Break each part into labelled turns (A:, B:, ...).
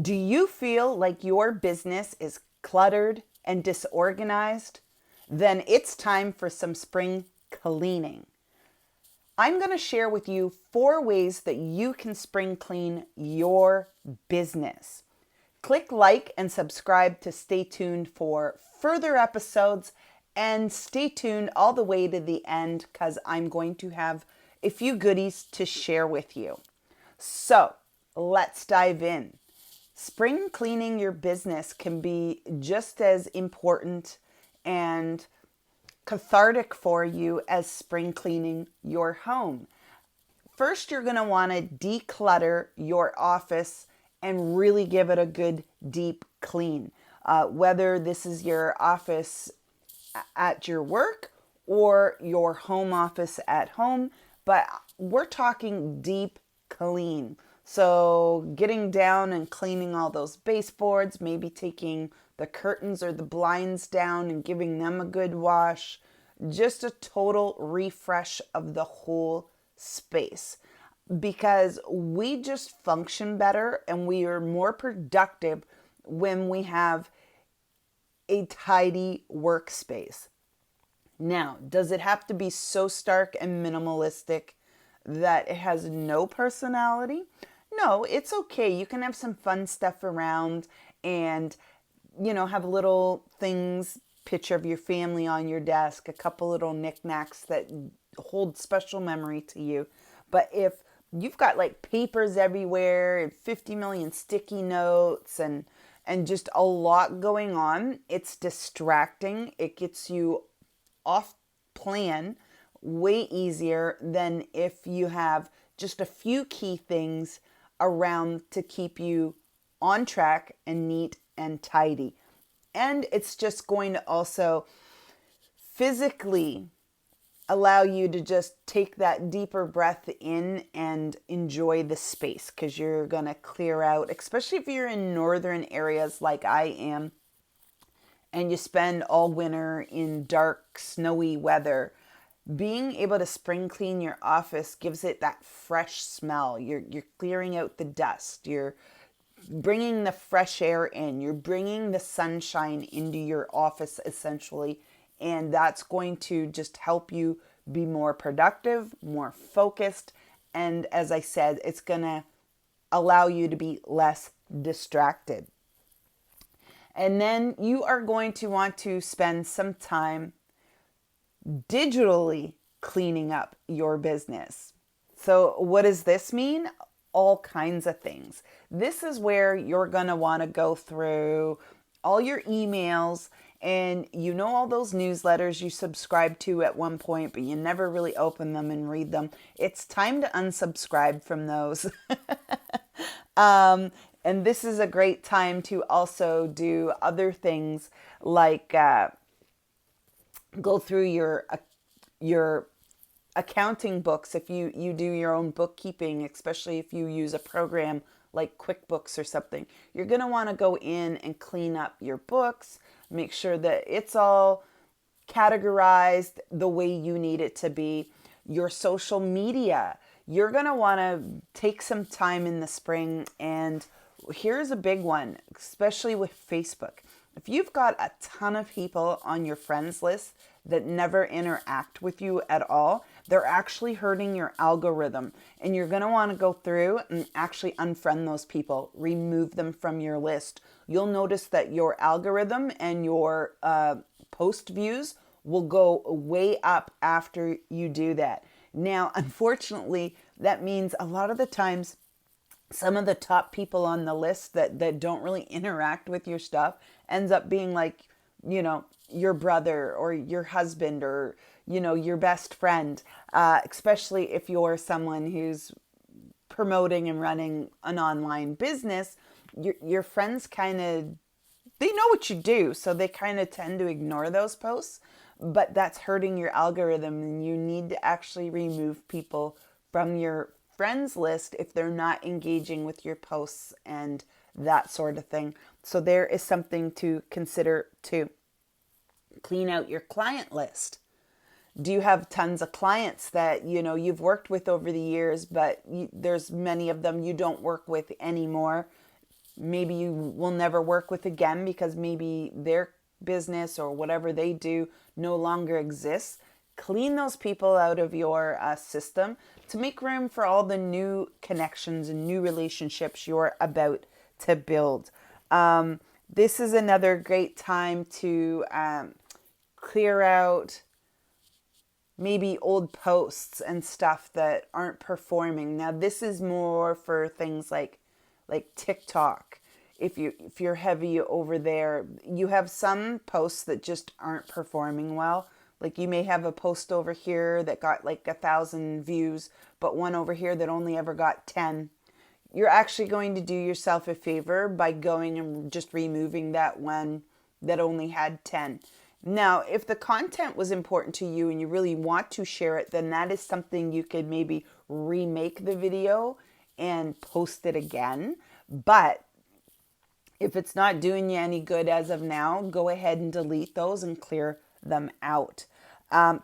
A: Do you feel like your business is cluttered and disorganized? Then it's time for some spring cleaning. I'm going to share with you 4 ways that you can spring clean your business. Click like and subscribe to stay tuned for further episodes, and stay tuned all the way to the end because I'm going to have a few goodies to share with you. So let's dive in. Spring cleaning your business can be just as important and cathartic for you as spring cleaning your home. First, you're going to want to declutter your office and really give it a good deep clean. Whether this is your office at your work or your home office at home, but we're talking deep clean. So getting down and cleaning all those baseboards, maybe taking the curtains or the blinds down and giving them a good wash, just a total refresh of the whole space, because we just function better and we are more productive when we have a tidy workspace. Now, does it have to be so stark and minimalistic that it has no personality? No, it's okay. You can have some fun stuff around and, have little things, picture of your family on your desk, a couple little knickknacks that hold special memory to you. But if you've got like papers everywhere and 50 million sticky notes and just a lot going on, it's distracting. It gets you off plan way easier than if you have just a few key things around to keep you on track and neat and tidy. And it's just going to also physically allow you to just take that deeper breath in and enjoy the space, because you're going to clear out, especially if you're in northern areas like I am and you spend all winter in dark, snowy weather. Being able to spring clean your office gives it that fresh smell. You're clearing out the dust. You're bringing the fresh air in. You're bringing the sunshine into your office essentially. And that's going to just help you be more productive, more focused. And as I said, it's going to allow you to be less distracted. And then you are going to want to spend some time digitally cleaning up your business. So, what does this mean? All kinds of things. This is where you're going to want to go through all your emails and all those newsletters you subscribed to at one point, but you never really open them and read them. It's time to unsubscribe from those. And this is a great time to also do other things like go through your accounting books. If you do your own bookkeeping, especially if you use a program like QuickBooks or something, you're going to want to go in and clean up your books, make sure that it's all categorized the way you need it to be. Your social media, you're going to want to take some time in the spring, and here's a big one, especially with Facebook. If you've got a ton of people on your friends list that never interact with you at all, they're actually hurting your algorithm. And you're going to want to go through and actually unfriend those people, remove them from your list. You'll notice that your algorithm and your post views will go way up after you do that. Now, unfortunately, that means a lot of the times some of the top people on the list that don't really interact with your stuff ends up being like, your brother or your husband or, your best friend, especially if you're someone who's promoting and running an online business. Your friends they know what you do, so they kind of tend to ignore those posts, but that's hurting your algorithm, and you need to actually remove people from your friends list if they're not engaging with your posts and that sort of thing. So there is something to consider too. Clean out your client list. Do you have tons of clients that you've worked with over the years, but there's many of them you don't work with anymore? maybe you will never work with again because maybe their business or whatever they do no longer exists. Clean those people out of your system to make room for all the new connections and new relationships you're about to build. This is another great time to clear out maybe old posts and stuff that aren't performing. Now this is more for things like TikTok. If you're heavy over there, you have some posts that just aren't performing well. Like you may have a post over here that got like 1,000 views, but one over here that only ever got 10. You're actually going to do yourself a favor by going and just removing that one that only had 10. Now, if the content was important to you and you really want to share it, then that is something you could maybe remake the video and post it again. But if it's not doing you any good as of now, go ahead and delete those and clear them out.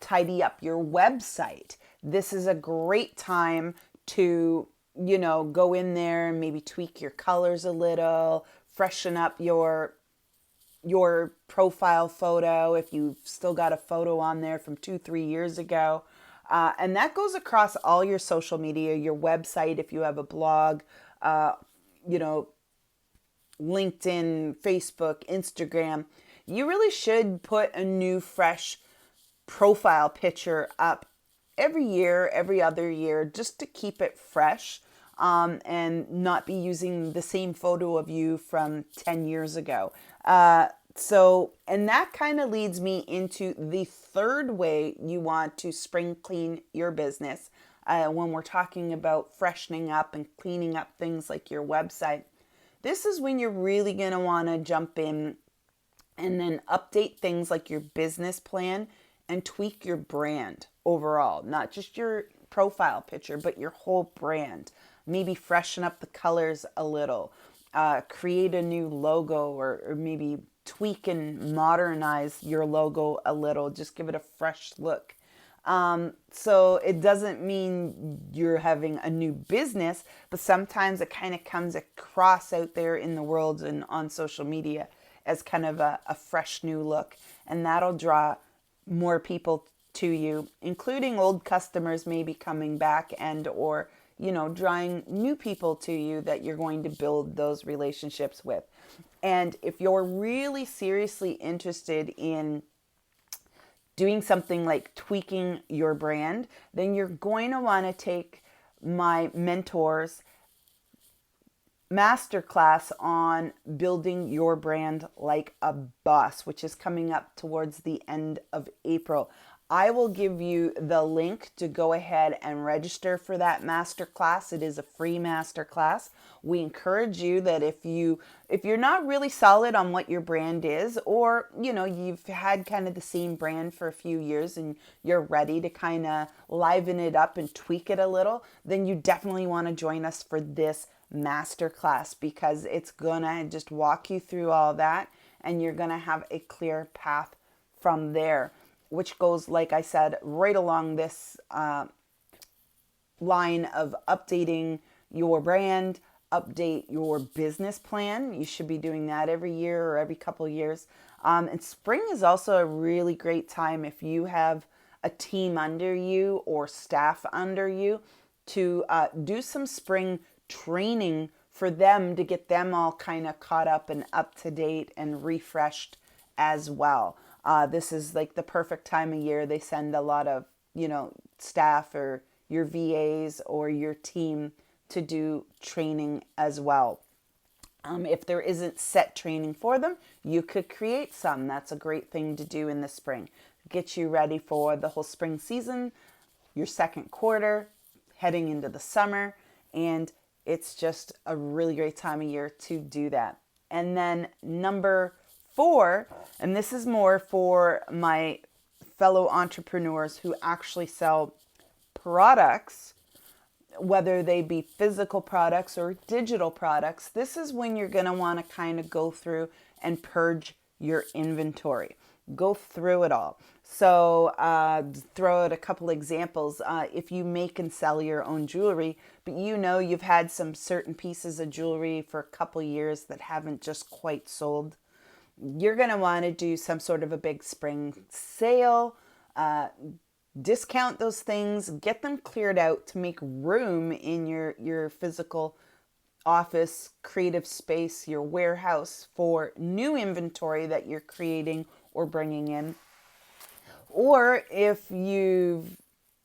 A: Tidy up your website. This is a great time to, go in there and maybe tweak your colors a little, freshen up your profile photo if you've still got a photo on there from 2-3 years ago. And that goes across all your social media, your website, if you have a blog, LinkedIn, Facebook, Instagram. You really should put a new, fresh profile picture up every year, every other year, just to keep it fresh, and not be using the same photo of you from 10 years ago. And that kind of leads me into the third way you want to spring clean your business when we're talking about freshening up and cleaning up things like your website. This is when you're really going to want to jump in and then update things like your business plan and tweak your brand overall, not just your profile picture, but your whole brand. Maybe freshen up the colors a little, create a new logo, or maybe tweak and modernize your logo a little, just give it a fresh look. So it doesn't mean you're having a new business, but sometimes it kind of comes across out there in the world and on social media as kind of a fresh new look, and that'll draw more people to you, including old customers maybe coming back and or drawing new people to you that you're going to build those relationships with. And if you're really seriously interested in doing something like tweaking your brand, then you're going to want to take my mentor's masterclass on building your brand like a boss, which is coming up towards the end of April. I will give you the link to go ahead and register for that masterclass. It is a free masterclass. We encourage you that if you're not really solid on what your brand is, or you've had kind of the same brand for a few years and you're ready to kind of liven it up and tweak it a little, then you definitely want to join us for this masterclass, because it's gonna just walk you through all that and you're gonna have a clear path from there, which goes, like I said, right along this line of updating your brand, update your business plan. You should be doing that every year or every couple of years. And spring is also a really great time if you have a team under you or staff under you to do some spring training for them to get them all kind of caught up and up to date and refreshed as well. This is like the perfect time of year. They send a lot of, staff or your VAs or your team to do training as well. If there isn't set training for them, you could create some. That's a great thing to do in the spring. Get you ready for the whole spring season, your second quarter, heading into the summer, and it's just a really great time of year to do that. And then number 4, and this is more for my fellow entrepreneurs who actually sell products, whether they be physical products or digital products. This is when you're going to want to kind of go through and purge your inventory. go through it all. So throw out a couple examples. If you make and sell your own jewelry, but you've had some certain pieces of jewelry for a couple years that haven't just quite sold, you're going to want to do some sort of a big spring sale, discount those things, get them cleared out to make room in your physical office, creative space, your warehouse for new inventory that you're creating or bringing in. Or if you've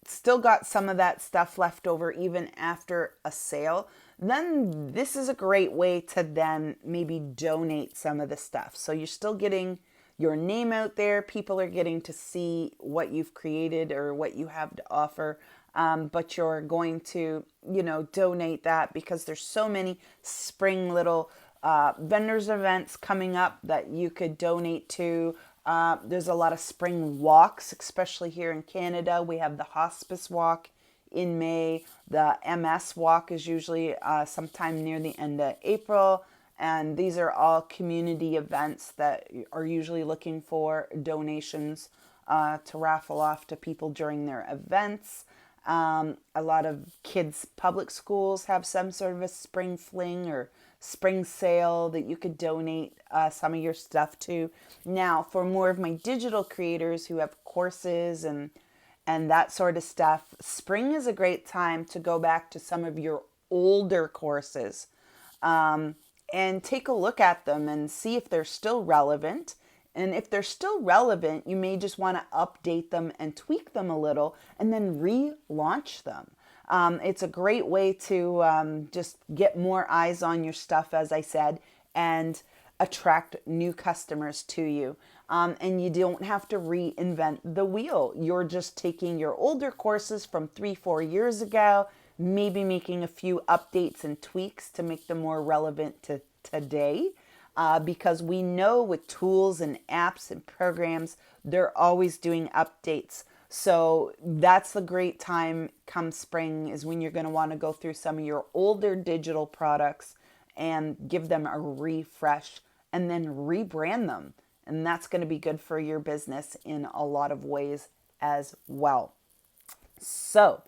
A: still got some of that stuff left over even after a sale, then this is a great way to then maybe donate some of the stuff. So you're still getting your name out there. People are getting to see what you've created or what you have to offer. But you're going to, donate that because there's so many spring little vendors events coming up that you could donate to. There's a lot of spring walks, especially here in Canada. We have the Hospice Walk in May. The MS Walk is usually sometime near the end of April. And these are all community events that are usually looking for donations to raffle off to people during their events. A lot of kids' public schools have some sort of a spring fling or spring sale that you could donate some of your stuff to. Now, for more of my digital creators who have courses and that sort of stuff, spring is a great time to go back to some of your older courses and take a look at them and see if they're still relevant. And if they're still relevant, you may just want to update them and tweak them a little and then relaunch them. It's a great way to just get more eyes on your stuff, as I said, and attract new customers to you. And you don't have to reinvent the wheel. You're just taking your older courses from 3-4 years ago, maybe making a few updates and tweaks to make them more relevant to today. Because we know with tools and apps and programs, they're always doing updates. So that's the great time come spring is when you're going to want to go through some of your older digital products and give them a refresh and then rebrand them. And that's going to be good for your business in a lot of ways as well. So,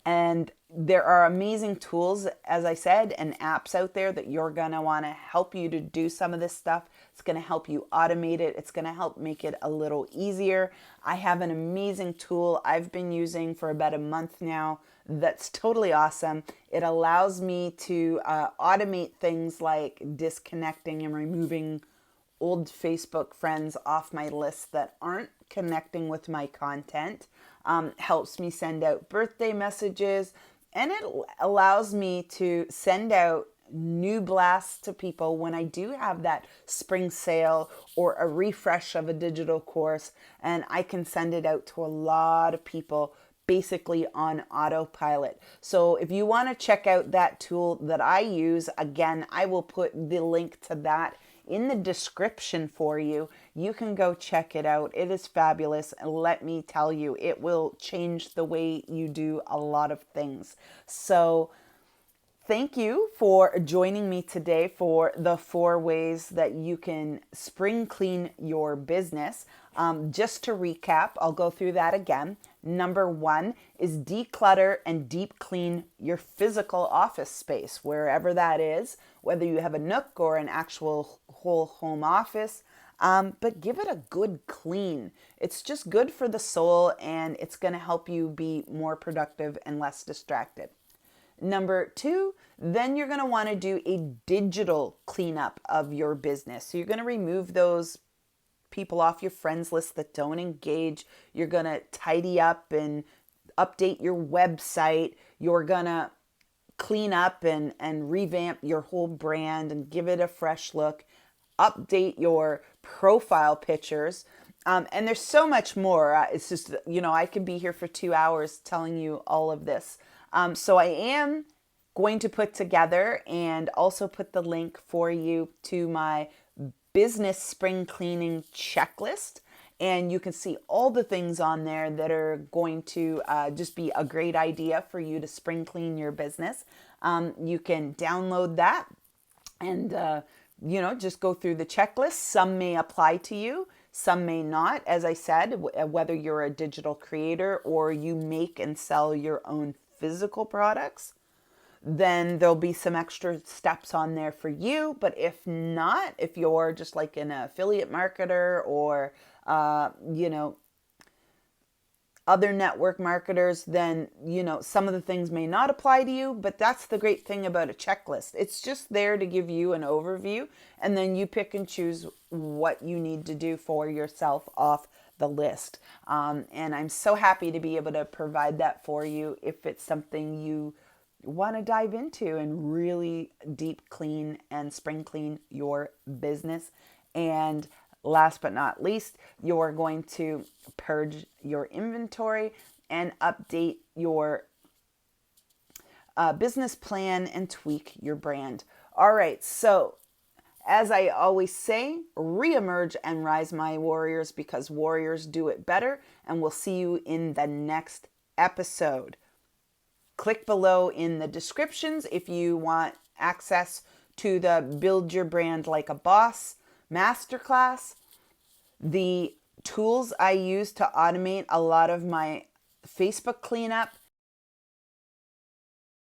A: and there are amazing tools, as I said, and apps out there that you're going to want to help you to do some of this stuff. It's going to help you automate it. It's going to help make it a little easier. I have an amazing tool I've been using for about a month now that's totally awesome. It allows me to automate things like disconnecting and removing old Facebook friends off my list that aren't connecting with my content. Helps me send out birthday messages, and it allows me to send out new blasts to people when I do have that spring sale or a refresh of a digital course, and I can send it out to a lot of people basically on autopilot. So if you want to check out that tool that I use, again, I will put the link to that in the description for you. You can go check it out. It is fabulous. And let me tell you, it will change the way you do a lot of things. So thank you for joining me today for the 4 ways that you can spring clean your business. Just to recap, I'll go through that again. Number 1 is declutter and deep clean your physical office space, wherever that is, whether you have a nook or an actual whole home office. But give it a good clean. It's just good for the soul, and it's going to help you be more productive and less distracted. Number 2, then you're going to want to do a digital cleanup of your business. So you're going to remove those people off your friends list that don't engage. You're going to tidy up and update your website. You're going to clean up and revamp your whole brand and give it a fresh look. Update your profile pictures. And there's so much more. It's just, I could be here for 2 hours telling you all of this. So I am going to put together and also put the link for you to my business spring cleaning checklist. And you can see all the things on there that are going to just be a great idea for you to spring clean your business. You can download that and, just go through the checklist. Some may apply to you. Some may not. As I said, whether you're a digital creator or you make and sell your own physical products, then there'll be some extra steps on there for you. But if not, if you're just like an affiliate marketer or, other network marketers, then, some of the things may not apply to you, but that's the great thing about a checklist. It's just there to give you an overview, and then you pick and choose what you need to do for yourself off the list. And I'm so happy to be able to provide that for you if it's something you want to dive into and really deep clean and spring clean your business. And last but not least, you're going to purge your inventory and update your business plan and tweak your brand. All right, so as I always say, reemerge and rise, my warriors, because warriors do it better. And we'll see you in the next episode. Click below in the descriptions if you want access to the Build Your Brand Like a Boss masterclass. The tools I use to automate a lot of my Facebook cleanup